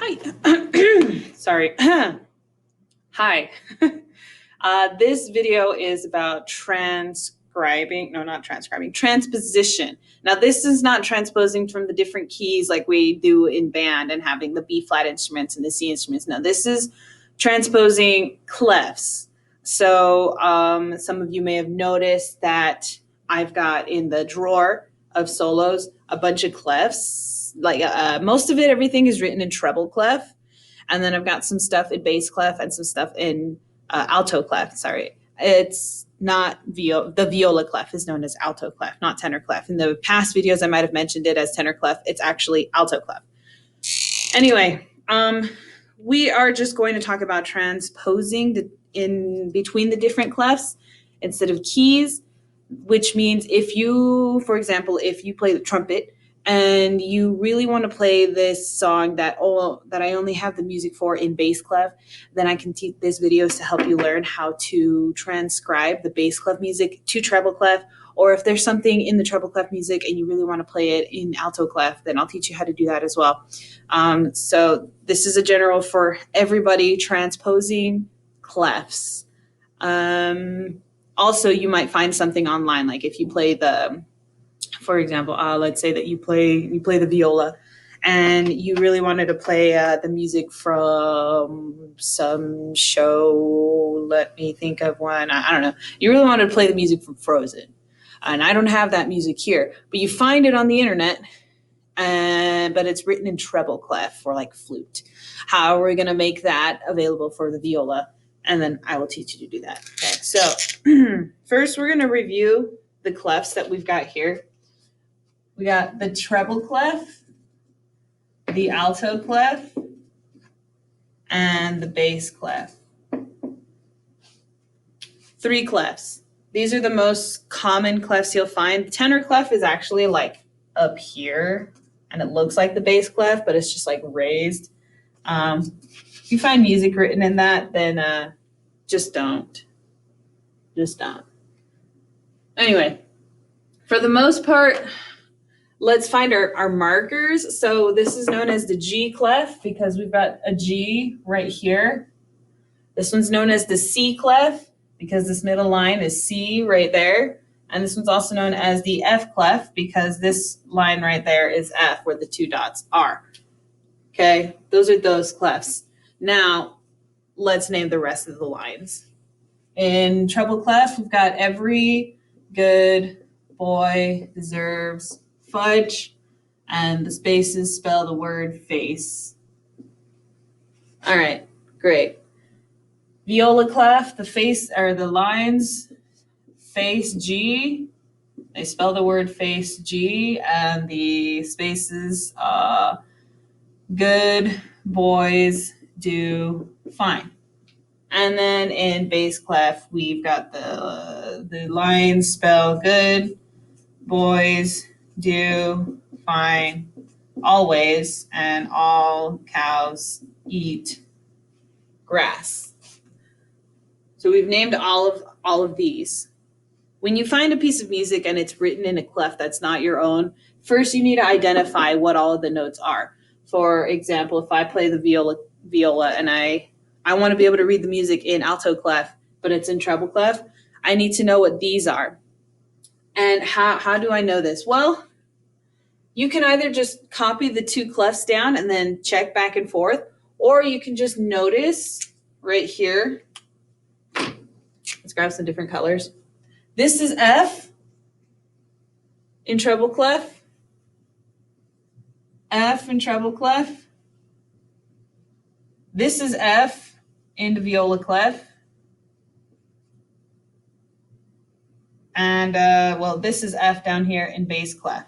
Hi. Sorry. Hi. This video is about transposition. Now, this is not transposing from the different keys like we do in band and having the B flat instruments and the C instruments. No, this is transposing clefs. So some of you may have noticed that I've got in the drawer of solos a bunch of clefs. Like most of it, everything is written in treble clef. And then I've got some stuff in bass clef and some stuff in alto clef. Sorry, it's not the viola clef is known as alto clef, not tenor clef. In the past videos, I might have mentioned it as tenor clef. It's actually alto clef. Anyway, we are just going to talk about transposing in between the different clefs instead of keys, which means if you, for example, if you play the trumpet and you really want to play this song that I only have the music for in bass clef, then I can teach this videos to help you learn how to transcribe the bass clef music to treble clef. Or if there's something in the treble clef music and you really want to play it in alto clef, then I'll teach you how to do that as well. So this is a general for everybody, transposing clefs. Also, you might find something online, like if you play the, for example, let's say that you play the viola and you really wanted to play the music from some show. Let me think of one. I don't know. You really wanted to play the music from Frozen. And I don't have that music here, but you find it on the internet, but it's written in treble clef or like flute. How are we going to make that available for the viola? And then I will teach you to do that. Okay, so first we're going to review the clefs that we've got here. We got the treble clef, the alto clef, and the bass clef. 3 clefs. These are the most common clefs you'll find. The tenor clef is actually like up here, and it looks like the bass clef, but it's just like raised. If you find music written in that, then just don't. Just don't. Anyway, for the most part, let's find our markers. So this is known as the G clef because we've got a G right here. This one's known as the C clef because this middle line is C right there. And this one's also known as the F clef because this line right there is F where the 2 dots are. Okay, those are those clefs. Now, let's name the rest of the lines. In treble clef, we've got every good boy deserves fudge, and the spaces spell the word face. All right, great. Viola clef, the face or the lines face G. They spell the word face G, and the spaces good boys do fine. And then in bass clef, we've got the lines spell good boys do fine always, and all cows eat grass. So we've named all of these. When you find a piece of music and it's written in a clef that's not your own, first you need to identify what all of the notes are. For example, if I play the viola and I want to be able to read the music in alto clef, but it's in treble clef, I need to know what these are. And how do I know this? Well, you can either just copy the 2 clefs down and then check back and forth, or you can just notice right here. Let's grab some different colors. This is F in treble clef, F in treble clef. This is F in the viola clef. And well, this is F down here in bass clef.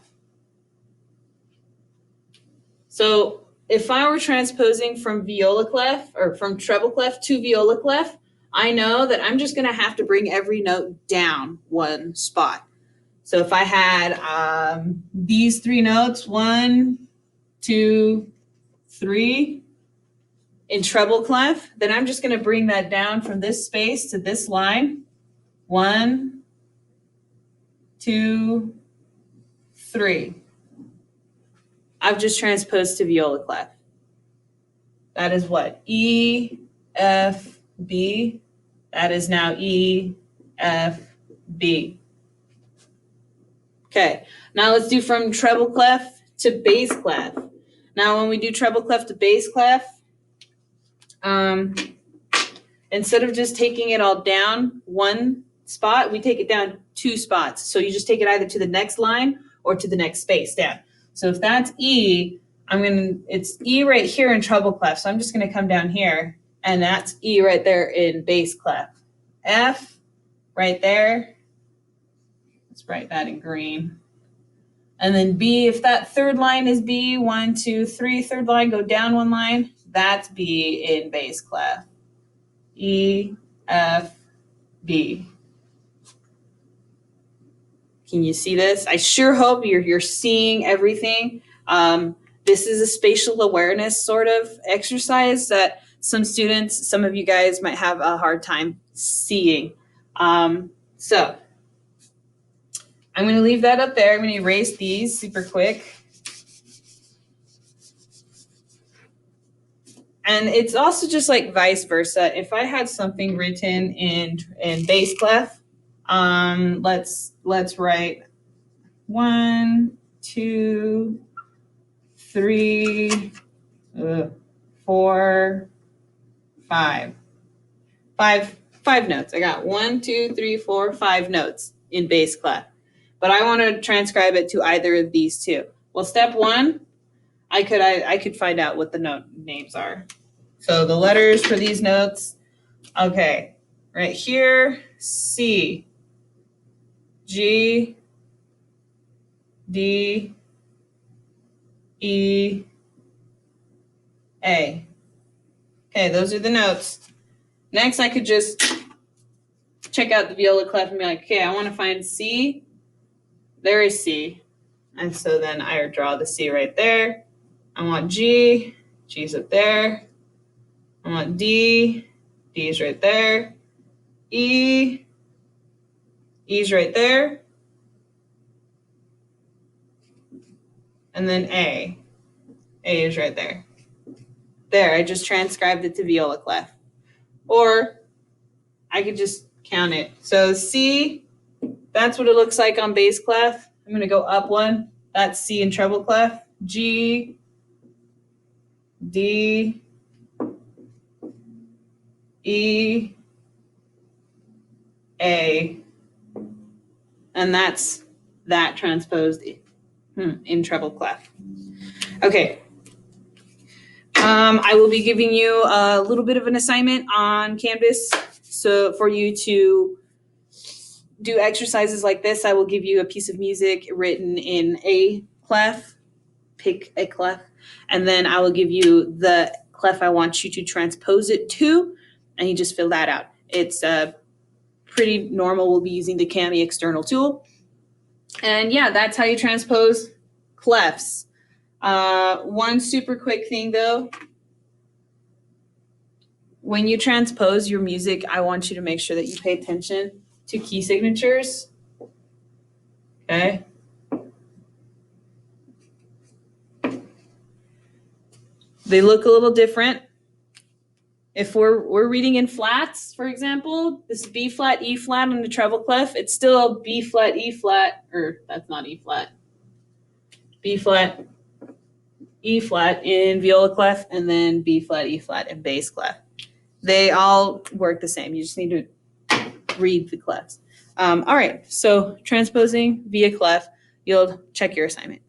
So if I were transposing from viola clef or from treble clef to viola clef, I know that I'm just going to have to bring every note down 1 spot. So if I had these 3 notes, 1, 2, 3 in treble clef, then I'm just going to bring that down from this space to this line. 1, 2, 3. I've just transposed to viola clef. That is what? E, F, B. That is now E, F, B. Okay, now let's do from treble clef to bass clef. Now when we do treble clef to bass clef, instead of just taking it all down one spot, we take it down two spots. So you just take it either to the next line or to the next space down. So if that's E, it's E right here in treble clef. So I'm just gonna come down here, and that's E right there in bass clef. F right there. Let's write that in green. And then B, if that third line is B, 1, 2, 3, third line, go down one line, that's B in bass clef. E, F, B. Can you see this? I sure hope you're seeing everything. This is a spatial awareness sort of exercise that some students, some of you guys might have a hard time seeing. So I'm going to leave that up there. I'm going to erase these super quick. And it's also just like vice versa. If I had something written in bass clef, let's write 1, 2, 3, 4, 5. Five notes. I got 1, 2, 3, 4, 5 notes in bass clef. But I want to transcribe it to either of these two. Well, step one, I could find out what the note names are. So the letters for these notes, okay, right here, C, G, D, E, A. Okay, those are the notes. Next, I could just check out the viola clef and be like, okay, I want to find C. There is C. And so then I draw the C right there. I want G, G's up there. I want D, D's right there. E, E's right there. And then A is right there. There, I just transcribed it to viola clef. Or I could just count it. So C, that's what it looks like on bass clef. I'm going to go up one. That's C in treble clef. G, D, E, A. And that's that transposed in treble clef. Okay. I will be giving you a little bit of an assignment on Canvas. So for you to do exercises like this, I will give you a piece of music written in a clef, pick a clef, and then I will give you the clef I want you to transpose it to, and you just fill that out. It's pretty normal. We'll be using the Cami external tool. And yeah, that's how you transpose clefs. One super quick thing though, when you transpose your music, I want you to make sure that you pay attention to key signatures. Okay. They look a little different. If we're reading in flats, for example, this B flat, E flat on the treble clef, it's still B flat, E flat, or that's not E flat. B flat, E flat in viola clef, and then B flat, E flat in bass clef. They all work the same. You just need to read the clefs. All right, so transposing via clef, you'll check your assignment.